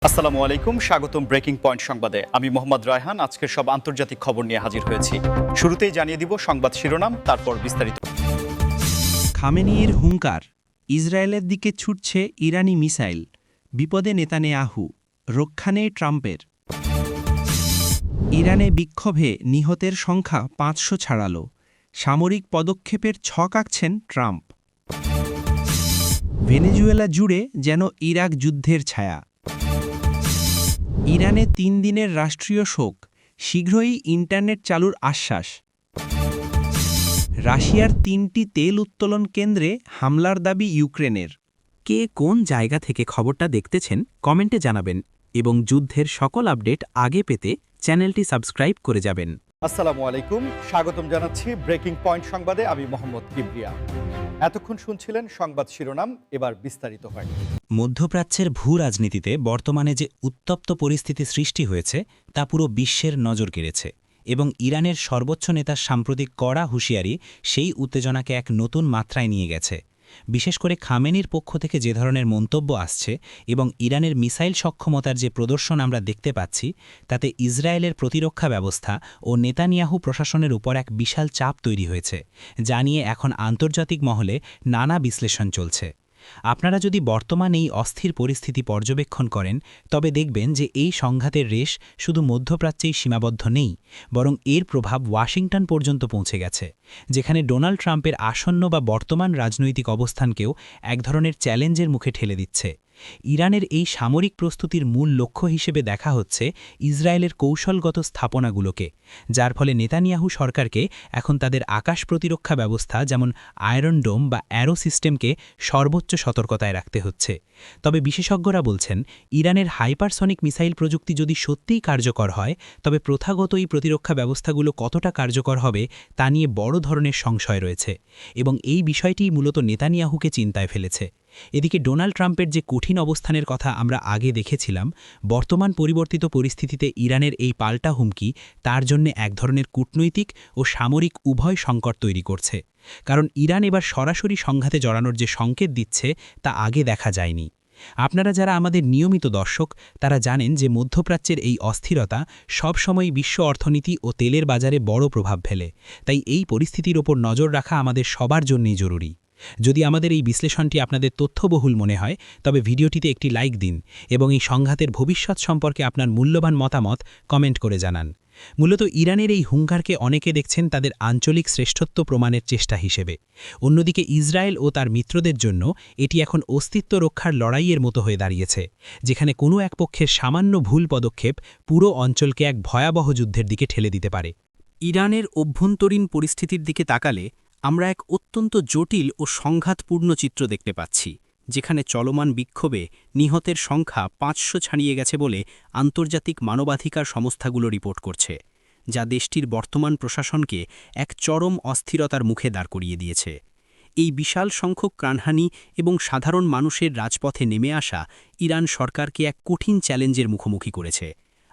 আসসালামু আলাইকুম, স্বাগতম ব্রেকিং পয়েন্ট সংবাদে। আমি মোহাম্মদ রায়হান আজকের সব আন্তর্জাতিক খবর নিয়ে হাজির হয়েছি। শুরুতেই জানিয়ে দিব সংবাদ শিরোনাম, তারপর বিস্তারিত। খামেনির হুঙ্কার, ইসরায়েলের দিকে ছুটছে ইরানি মিসাইল, বিপদে নেতানিয়াহু, রক্ষা নেই ট্রাম্পের। ইরানে বিক্ষোভে নিহতের সংখ্যা ৫০০ ছাড়াল, সামরিক পদক্ষেপের ছক আঁকছেন ট্রাম্প। ভেনেজুয়েলা জুড়ে যেন ইরাক যুদ্ধের ছায়া। ইরানে ৩ দিনের রাষ্ট্রীয় শোক, শীঘ্রই ইন্টারনেট চালুর আশ্বাস। রাশিয়ার ৩টি তেল উত্তোলন কেন্দ্রে হামলার দাবি ইউক্রেনের। কে কোন জায়গা থেকে খবরটা দেখতেছেন কমেন্টে জানাবেন এবং যুদ্ধের সকল আপডেট আগে পেতে চ্যানেলটি সাবস্ক্রাইব করে যাবেন। আসসালামু আলাইকুম, স্বাগতম জানাচ্ছি ব্রেকিং পয়েন্ট সংবাদে। আমি মোহাম্মদ কিবরিয়া। এতক্ষণ শুনছিলেন সংবাদ শিরোনাম, এবার বিস্তারিত হয়। মধ্যপ্রাচ্যের ভূ রাজনীতিতে বর্তমানে যে উত্তপ্ত পরিস্থিতি সৃষ্টি হয়েছে তা পুরো বিশ্বের নজর কেড়েছে এবং ইরানের সর্বোচ্চ নেতার সাম্প্রতিক কড়া হুঁশিয়ারি সেই উত্তেজনাকে এক নতুন মাত্রায় নিয়ে গেছে। বিশেষ করে খামেনির পক্ষ থেকে যে ধরনের মন্তব্য আসছে এবং ইরানের মিসাইল সক্ষমতার যে প্রদর্শন আমরা দেখতে পাচ্ছি, তাতে ইসরায়েলের প্রতিরক্ষা ব্যবস্থা ও নেতানিয়াহু প্রশাসনের উপর এক বিশাল চাপ তৈরি হয়েছে, যা নিয়ে এখন আন্তর্জাতিক মহলে নানা বিশ্লেষণ চলছে। আপনারা যদি বর্তমান এই অস্থির পরিস্থিতি পর্যবেক্ষণ করেন, তবে দেখবেন যে এই সংঘাতের রেশ শুধু মধ্যপ্রাচ্যেই সীমাবদ্ধ নেই, বরং এর প্রভাব ওয়াশিংটন পর্যন্ত পৌঁছে গেছে, যেখানে ডোনাল্ড ট্রাম্পের আসন্ন বা বর্তমান রাজনৈতিক অবস্থানকেও এক ধরনের চ্যালেঞ্জের মুখে ঠেলে দিচ্ছে। ইরানের এই সামরিক প্রস্তুতির মূল লক্ষ্য হিসেবে দেখা হচ্ছে ইসরায়েলের কৌশলগত স্থাপনাগুলোকে, যার ফলে নেতানিয়াহু সরকারকে এখন তাদের আকাশ প্রতিরক্ষা ব্যবস্থা যেমন আয়রন ডোম বা অ্যারো সিস্টেমকে সর্বোচ্চ সতর্কতায় রাখতে হচ্ছে। তবে বিশেষজ্ঞরা বলছেন, ইরানের হাইপারসনিক মিসাইল প্রযুক্তি যদি সত্যিই কার্যকর হয়, তবে প্রথাগত এই প্রতিরক্ষা ব্যবস্থাগুলো কতটা কার্যকর হবে তা নিয়ে বড় ধরনের সংশয় রয়েছে এবং এই বিষয়টিই মূলত নেতানিয়াহুকে চিন্তায় ফেলেছে। এদিকে ডোনাল্ড ট্রাম্পের যে কঠিন অবস্থানের কথা আমরা আগে দেখেছিলাম, বর্তমান পরিবর্তিত পরিস্থিতিতে ইরানের এই পাল্টা হুমকি তার জন্য এক ধরনের কূটনৈতিক ও সামরিক উভয় সংকট তৈরি করছে, কারণ ইরান এবার সরাসরি সংঘাতে জড়ানোর যে সংকেত দিচ্ছে তা আগে দেখা যায়নি। আপনারা যারা আমাদের নিয়মিত দর্শক, তারা জানেন যে মধ্যপ্রাচ্যের এই অস্থিরতা সবসময় বিশ্ব অর্থনীতি ও তেলের বাজারে বড় প্রভাব ফেলে, তাই এই পরিস্থিতির ওপর নজর রাখা আমাদের সবার জন্যই জরুরি। যদি আমাদের এই বিশ্লেষণটি আপনাদের তথ্যবহুল মনে হয়, তবে ভিডিওটিতে একটি লাইক দিন এবং এই সংঘাতের ভবিষ্যৎ সম্পর্কে আপনার মূল্যবান মতামত কমেন্ট করে জানান। মূলত ইরানের এই হুঙ্কারকে অনেকে দেখছেন তাদের আঞ্চলিক শ্রেষ্ঠত্ব প্রমাণের চেষ্টা হিসেবে। অন্যদিকে ইসরায়েল ও তার মিত্রদের জন্য এটি এখন অস্তিত্ব রক্ষার লড়াইয়ের মতো হয়ে দাঁড়িয়েছে, যেখানে কোনো এক পক্ষের সামান্য ভুল পদক্ষেপ পুরো অঞ্চলকে এক ভয়াবহ যুদ্ধের দিকে ঠেলে দিতে পারে। ইরানের অভ্যন্তরীণ পরিস্থিতির দিকে তাকালে আমরা এক অত্যন্ত জটিল ও সংঘাতপূর্ণ চিত্র দেখতে পাচ্ছি, যেখানে চলমান বিক্ষোভে নিহতের সংখ্যা ৫০০ ছাড়িয়ে গেছে বলে আন্তর্জাতিক মানবাধিকার সংস্থাগুলো রিপোর্ট করছে, যা দেশটির বর্তমান প্রশাসনকে এক চরম অস্থিরতার মুখে দাঁড় করিয়ে দিয়েছে। এই বিশাল সংখ্যক প্রাণহানি এবং সাধারণ মানুষের রাজপথে নেমে আসা ইরান সরকারকে এক কঠিন চ্যালেঞ্জের মুখোমুখি করেছে।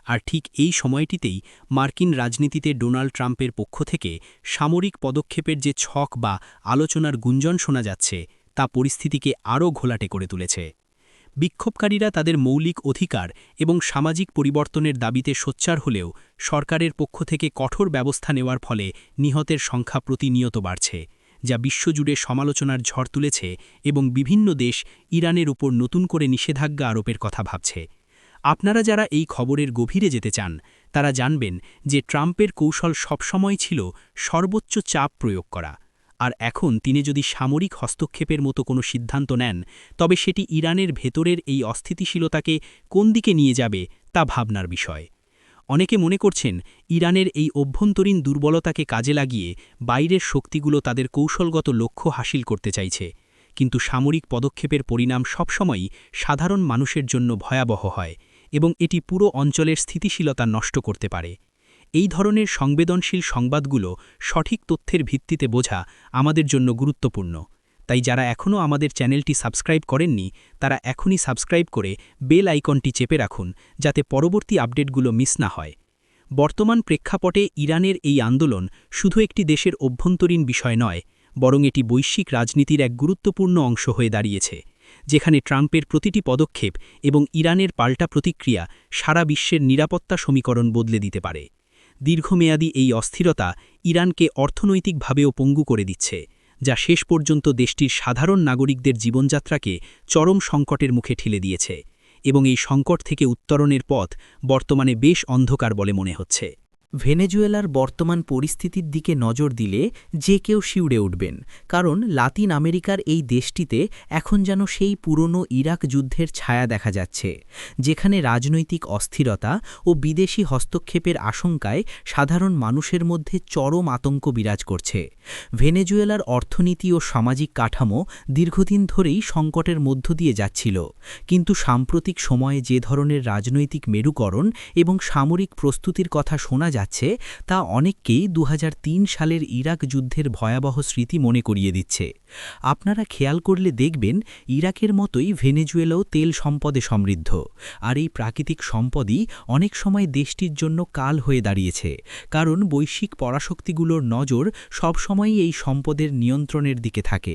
আর ঠিক এই সময়টিতেই মার্কিন রাজনীতিতে ডোনাল্ড ট্রাম্পের পক্ষ থেকে সামরিক পদক্ষেপের যে ছক বা আলোচনার গুঞ্জন শোনা যাচ্ছে, তা পরিস্থিতিকে আরও ঘোলাটে করে তুলেছে। বিক্ষোভকারীরা তাদের মৌলিক অধিকার এবং সামাজিক পরিবর্তনের দাবিতে সোচ্চার হলেও সরকারের পক্ষ থেকে কঠোর ব্যবস্থা নেওয়ার ফলে নিহতের সংখ্যা প্রতিনিয়ত বাড়ছে, যা বিশ্বজুড়ে সমালোচনার ঝড় তুলেছে এবং বিভিন্ন দেশ ইরানের উপর নতুন করে নিষেধাজ্ঞা আরোপের কথা ভাবছে। আপনারা যারা এই খবরের গভীরে যেতে চান, তারা জানবেন যে ট্রাম্পের কৌশল সবসময় ছিল সর্বোচ্চ চাপ প্রয়োগ করা, আর এখন তিনি যদি সামরিক হস্তক্ষেপের মতো কোনো সিদ্ধান্ত নেন, তবে সেটি ইরানের ভেতরের এই অস্থিতিশীলতাকে কোন দিকে নিয়ে যাবে তা ভাবনার বিষয়। অনেকে মনে করছেন ইরানের এই অভ্যন্তরীণ দুর্বলতাকে কাজে লাগিয়ে বাইরের শক্তিগুলো তাদের কৌশলগত লক্ষ্য হাসিল করতে চাইছে, কিন্তু সামরিক পদক্ষেপের পরিণাম সবসময়ই সাধারণ মানুষের জন্য ভয়াবহ হয় এবং এটি পুরো অঞ্চলের স্থিতিশীলতা নষ্ট করতে পারে। এই ধরনের সংবেদনশীল সংবাদগুলো সঠিক তথ্যের ভিত্তিতে বোঝা আমাদের জন্য গুরুত্বপূর্ণ, তাই যারা এখনও আমাদের চ্যানেলটি সাবস্ক্রাইব করেননি, তারা এখনই সাবস্ক্রাইব করে বেল আইকনটি চেপে রাখুন, যাতে পরবর্তী আপডেটগুলো মিস না হয়। বর্তমান প্রেক্ষাপটে ইরানের এই আন্দোলন শুধু একটি দেশের অভ্যন্তরীণ বিষয় নয়, বরং এটি বৈশ্বিক রাজনীতির এক গুরুত্বপূর্ণ অংশ হয়ে দাঁড়িয়েছে, যেখানে ট্রাম্পের প্রতিটি পদক্ষেপ এবং ইরানের পাল্টা প্রতিক্রিয়া সারা বিশ্বের নিরাপত্তা সমীকরণ বদলে দিতে পারে। দীর্ঘমেয়াদী এই অস্থিরতা ইরানকে অর্থনৈতিকভাবেও পঙ্গু করে দিচ্ছে, যা শেষ পর্যন্ত দেশটির সাধারণ নাগরিকদের জীবনযাত্রাকে চরম সংকটের মুখে ঠেলে দিয়েছে এবং এই সংকট থেকে উত্তরণের পথ বর্তমানে বেশ অন্ধকার বলে মনে হচ্ছে। ভেনেজুয়েলার বর্তমান পরিস্থিতির দিকে নজর দিলে যে কেউ শিউরে উঠবেন, কারণ লাতিন আমেরিকার এই দেশটিতে এখন যেন সেই পুরনো ইরাক যুদ্ধের ছায়া দেখা যাচ্ছে, যেখানে রাজনৈতিক অস্থিরতা ও বিদেশি হস্তক্ষেপের আশঙ্কায় সাধারণ মানুষের মধ্যে চরম আতঙ্ক বিরাজ করছে। ভেনেজুয়েলার অর্থনীতি ও সামাজিক কাঠামো দীর্ঘদিন ধরেই সংকটের মধ্য দিয়ে যাচ্ছিল, কিন্তু সাম্প্রতিক সময়ে যে ধরনের রাজনৈতিক মেরুকরণ এবং সামরিক প্রস্তুতির কথা শোনা যাচ্ছে তা অনেককেই ২০০৩ সালের ইরাক যুদ্ধের ভয়াবহ স্মৃতি মনে করিয়ে দিচ্ছে। আপনারা খেয়াল করলে দেখবেন ইরাকের মতোই ভেনেজুয়েলাও তেল সম্পদে সমৃদ্ধ, আর এই প্রাকৃতিক সম্পদই অনেক সময় দেশটির জন্য কাল হয়ে দাঁড়িয়েছে, কারণ বৈশ্বিক পরাশক্তিগুলোর নজর সবসময়ই এই সম্পদের নিয়ন্ত্রণের দিকে থাকে।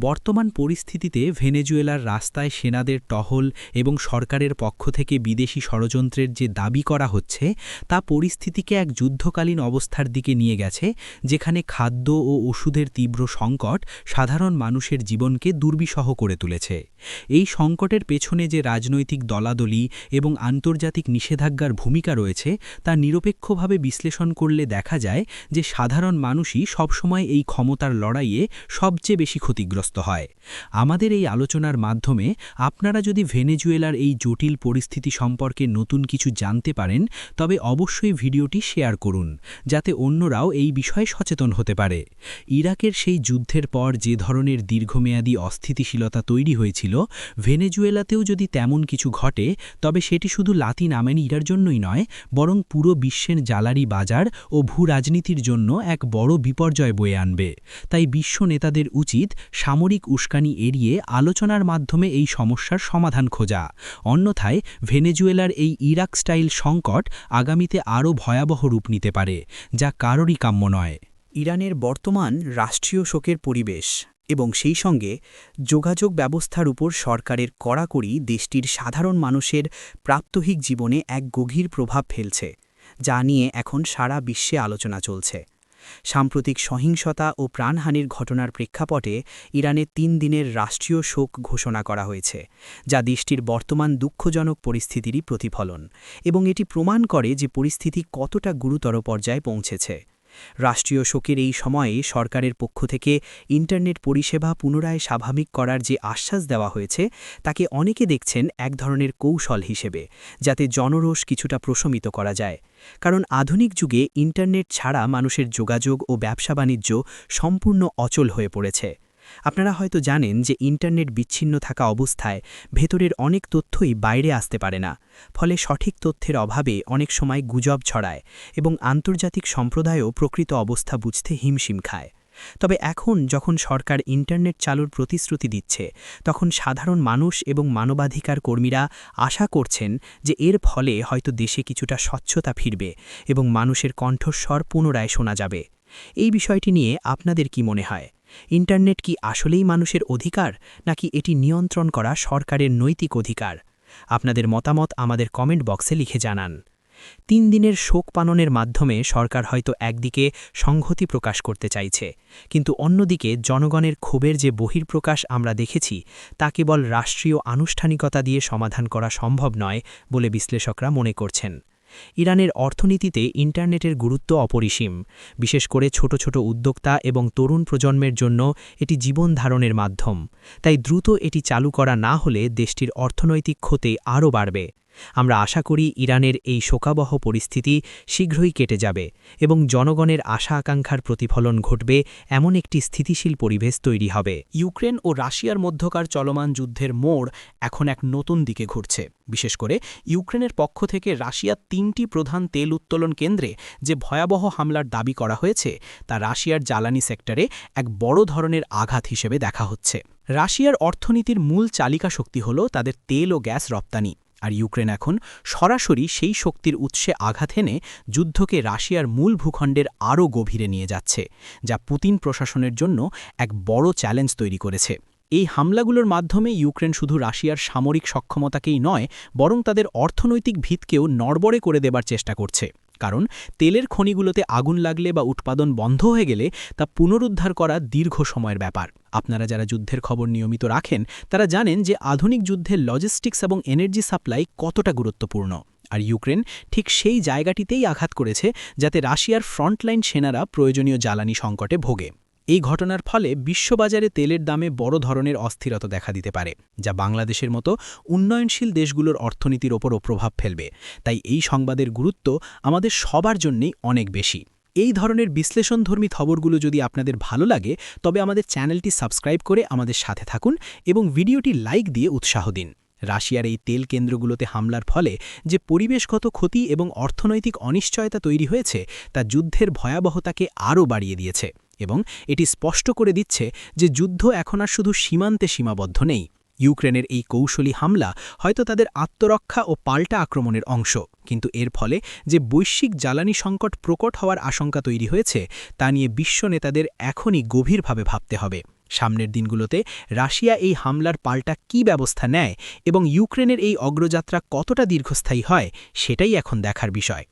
বর্তমান পরিস্থিতিতে ভেনেজুয়েলার রাস্তায় সেনাদের টহল এবং সরকারের পক্ষ থেকে বিদেশি ষড়যন্ত্রের যে দাবি করা হচ্ছে তা পরিস্থিতিকে এক যুদ্ধকালীন অবস্থার দিকে নিয়ে গেছে, যেখানে খাদ্য ও ওষুধের তীব্র সংকট সাধারণ মানুষের জীবনকে দুর্বিষহ করে তুলেছে। এই সংকটের পেছনে যে রাজনৈতিক দলাদলি এবং আন্তর্জাতিক নিষেধাজ্ঞার ভূমিকা রয়েছে তা নিরপেক্ষভাবে বিশ্লেষণ করলে দেখা যায় যে সাধারণ মানুষই সবসময় এই ক্ষমতার লড়াইয়ে সবচেয়ে বেশি ক্ষতিগ্রস্ত হয়। আমাদের এই আলোচনার মাধ্যমে আপনারা যদি ভেনেজুয়েলার এই জটিল পরিস্থিতি সম্পর্কে নতুন কিছু জানতে পারেন, তবে অবশ্যই ভিডিওটি শেয়ার করুন, যাতে অন্যরাও এই বিষয়ে সচেতন হতে পারে। ইরাকের সেই যুদ্ধের পর যে ধরনের দীর্ঘমেয়াদী অস্থিতিশীলতা তৈরি হয়েছিল, ভেনেজুয়েলাতেও যদি তেমন কিছু ঘটে তবে সেটি শুধু লাতিন আমেরিকার জন্যই নয়, বরং পুরো বিশ্বের জ্বালানি বাজার ও ভূরাজনীতির জন্য এক বড় বিপর্যয় বয়ে আনবে। তাই বিশ্ব নেতাদের উচিত সামরিক উস্কানি এড়িয়ে আলোচনার মাধ্যমে এই সমস্যার সমাধান খোঁজা। অন্যথায় ভেনেজুয়েলার এই ইরাক স্টাইল সংকট আগামীতে আরও ভয়াবহ রূপ নিতে পারে, যা কারোরই কাম্য নয়। ইরানের বর্তমান রাষ্ট্রীয় শোকের পরিবেশ এবং সেই সঙ্গে যোগাযোগ ব্যবস্থার উপর সরকারের কড়াকড়ি দেশটির সাধারণ মানুষের প্রাত্যহিক জীবনে এক গভীর প্রভাব ফেলছে, যা নিয়ে এখন সারা বিশ্বে আলোচনা চলছে। সাম্প্রতিক সহিংসতা ও প্রাণহানির ঘটনার প্রেক্ষাপটে ইরানে ৩ দিনের রাষ্ট্রীয় শোক ঘোষণা করা হয়েছে, যা দেশটির বর্তমান দুঃখজনক পরিস্থিতিরই প্রতিফলন, এবং এটি প্রমাণ করে যে পরিস্থিতি কতটা গুরুতর পর্যায়ে পৌঁছেছে। রাষ্ট্রীয় শোকের এই সময়ে সরকারের পক্ষ থেকে ইন্টারনেট পরিষেবা পুনরায় স্বাভাবিক করার যে আশ্বাস দেওয়া হয়েছে তাকে অনেকে দেখছেন এক ধরনের কৌশল হিসেবে, যাতে জনরোষ কিছুটা প্রশমিত করা যায়। কারণ আধুনিক যুগে ইন্টারনেট ছাড়া মানুষের যোগাযোগ ও ব্যবসা বাণিজ্য সম্পূর্ণ অচল হয়ে পড়েছে। আপনারা হয়তো জানেন যে ইন্টারনেট বিচ্ছিন্ন থাকা অবস্থায় ভেতরের অনেক তথ্যই বাইরে আসতে পারে না, ফলে সঠিক তথ্যের অভাবে অনেক সময় গুজব ছড়ায় এবং আন্তর্জাতিক সম্প্রদায়ও প্রকৃত অবস্থা বুঝতে হিমশিম খায়। তবে এখন যখন সরকার ইন্টারনেট চালুর প্রতিশ্রুতি দিচ্ছে, তখন সাধারণ মানুষ এবং মানবাধিকার কর্মীরা আশা করছেন যে এর ফলে হয়তো দেশে কিছুটা স্বচ্ছতা ফিরবে এবং মানুষের কণ্ঠস্বর পুনরায় শোনা যাবে। এই বিষয়টি নিয়ে আপনাদের কি মনে হয়? ইন্টারনেট কি আসলেই মানুষের অধিকার, নাকি এটি নিয়ন্ত্রণ করা সরকারের নৈতিক অধিকার? আপনাদের মতামত আমাদের কমেন্ট বক্সে লিখে জানান। ৩ দিনের শোক পালনের মাধ্যমে সরকার হয়তো একদিকে সংহতি প্রকাশ করতে চাইছে, কিন্তু অন্যদিকে জনগণের ক্ষোভের যে বহিঃপ্রকাশ আমরা দেখেছি তা কেবল রাষ্ট্রীয় আনুষ্ঠানিকতা দিয়ে সমাধান করা সম্ভব নয় বলে বিশ্লেষকরা মনে করছেন। ইরানের অর্থনীতিতে ইন্টারনেটের গুরুত্ব অপরিসীম, বিশেষ করে ছোট ছোট উদ্যোক্তা এবং তরুণ প্রজন্মের জন্য এটি জীবন ধারণের মাধ্যম। তাই দ্রুত এটি চালু করা না হলে দেশটির অর্থনৈতিক ক্ষতি আরও বাড়বে। আমরা আশা করি ইরানের এই শোকাবহ পরিস্থিতি শীঘ্রই কেটে যাবে এবং জনগণের আশা আকাঙ্ক্ষার প্রতিফলন ঘটবে, এমন একটি স্থিতিশীল পরিবেশ তৈরি হবে। ইউক্রেন ও রাশিয়ার মধ্যকার চলমান যুদ্ধের মোড় এখন এক নতুন দিকে ঘুরছে। বিশেষ করে ইউক্রেনের পক্ষ থেকে রাশিয়ার 3টি প্রধান তেল উত্তোলন কেন্দ্রে যে ভয়াবহ হামলার দাবি করা হয়েছে তা রাশিয়ার জ্বালানি সেক্টরে এক বড় ধরনের আঘাত হিসেবে দেখা হচ্ছে। রাশিয়ার অর্থনীতির মূল চালিকা শক্তি হল তাদের তেল ও গ্যাস রপ্তানি, আর ইউক্রেন এখন সরাসরি সেই শক্তির উৎসে আঘাত এনে যুদ্ধকে রাশিয়ার মূল ভূখণ্ডের আরও গভীরে নিয়ে যাচ্ছে, যা পুতিন প্রশাসনের জন্য এক বড় চ্যালেঞ্জ তৈরি করেছে। এই হামলাগুলোর মাধ্যমে ইউক্রেন শুধু রাশিয়ার সামরিক সক্ষমতাকেই নয় বরং তাদের অর্থনৈতিক ভিতকেও নড়বড়ে করে দেবার চেষ্টা করছে। কারণ তেলের খনিগুলোতে আগুন লাগলে বা উৎপাদন বন্ধ হয়ে গেলে তা পুনরুদ্ধার করা দীর্ঘ সময়ের ব্যাপার। আপনারা যারা যুদ্ধের খবর নিয়মিত রাখেন তারা জানেন যে আধুনিক যুদ্ধের লজিস্টিক্স এবং এনার্জি সাপ্লাই কতটা গুরুত্বপূর্ণ। আর ইউক্রেন ঠিক সেই জায়গাটিতেই আঘাত করেছে যাতে রাশিয়ার ফ্রন্টলাইন সেনারা প্রয়োজনীয় জ্বালানি সংকটে ভোগে। এই ঘটনার ফলে বিশ্ববাজারে তেলের দামে বড় ধরনের অস্থিরতা দেখা দিতে পারে, যা বাংলাদেশের মতো উন্নয়নশীল দেশগুলোর অর্থনীতির ওপরও প্রভাব ফেলবে। তাই এই সংবাদের গুরুত্ব আমাদের সবার জন্যই অনেক বেশি। এই ধরনের বিশ্লেষণধর্মী খবরগুলো যদি আপনাদের ভালো লাগে তবে আমাদের চ্যানেলটি সাবস্ক্রাইব করে আমাদের সাথে থাকুন এবং ভিডিওটি লাইক দিয়ে উৎসাহ দিন। রাশিয়ার এই তেল কেন্দ্রগুলোতে হামলার ফলে যে পরিবেশগত ক্ষতি এবং অর্থনৈতিক অনিশ্চয়তা তৈরি হয়েছে তা যুদ্ধের ভয়াবহতাকে আরও বাড়িয়ে দিয়েছে এবং এটি স্পষ্ট করে দিচ্ছে যে যুদ্ধ এখন আর শুধু সীমান্তে সীমাবদ্ধ নেই। ইউক্রেনের এই কৌশলী হামলা হয়তো তাদের আত্মরক্ষা ও পাল্টা আক্রমণের অংশ, কিন্তু এর ফলে যে বৈশ্বিক জ্বালানি সংকট প্রকট হওয়ার আশঙ্কা তৈরি হয়েছে তা নিয়ে বিশ্ব নেতাদের এখনই গভীরভাবে ভাবতে হবে। সামনের দিনগুলোতে রাশিয়া এই হামলার পাল্টা কী ব্যবস্থা নেয় এবং ইউক্রেনের এই অগ্রযাত্রা কতটা দীর্ঘস্থায়ী হয় সেটাই এখন দেখার বিষয়।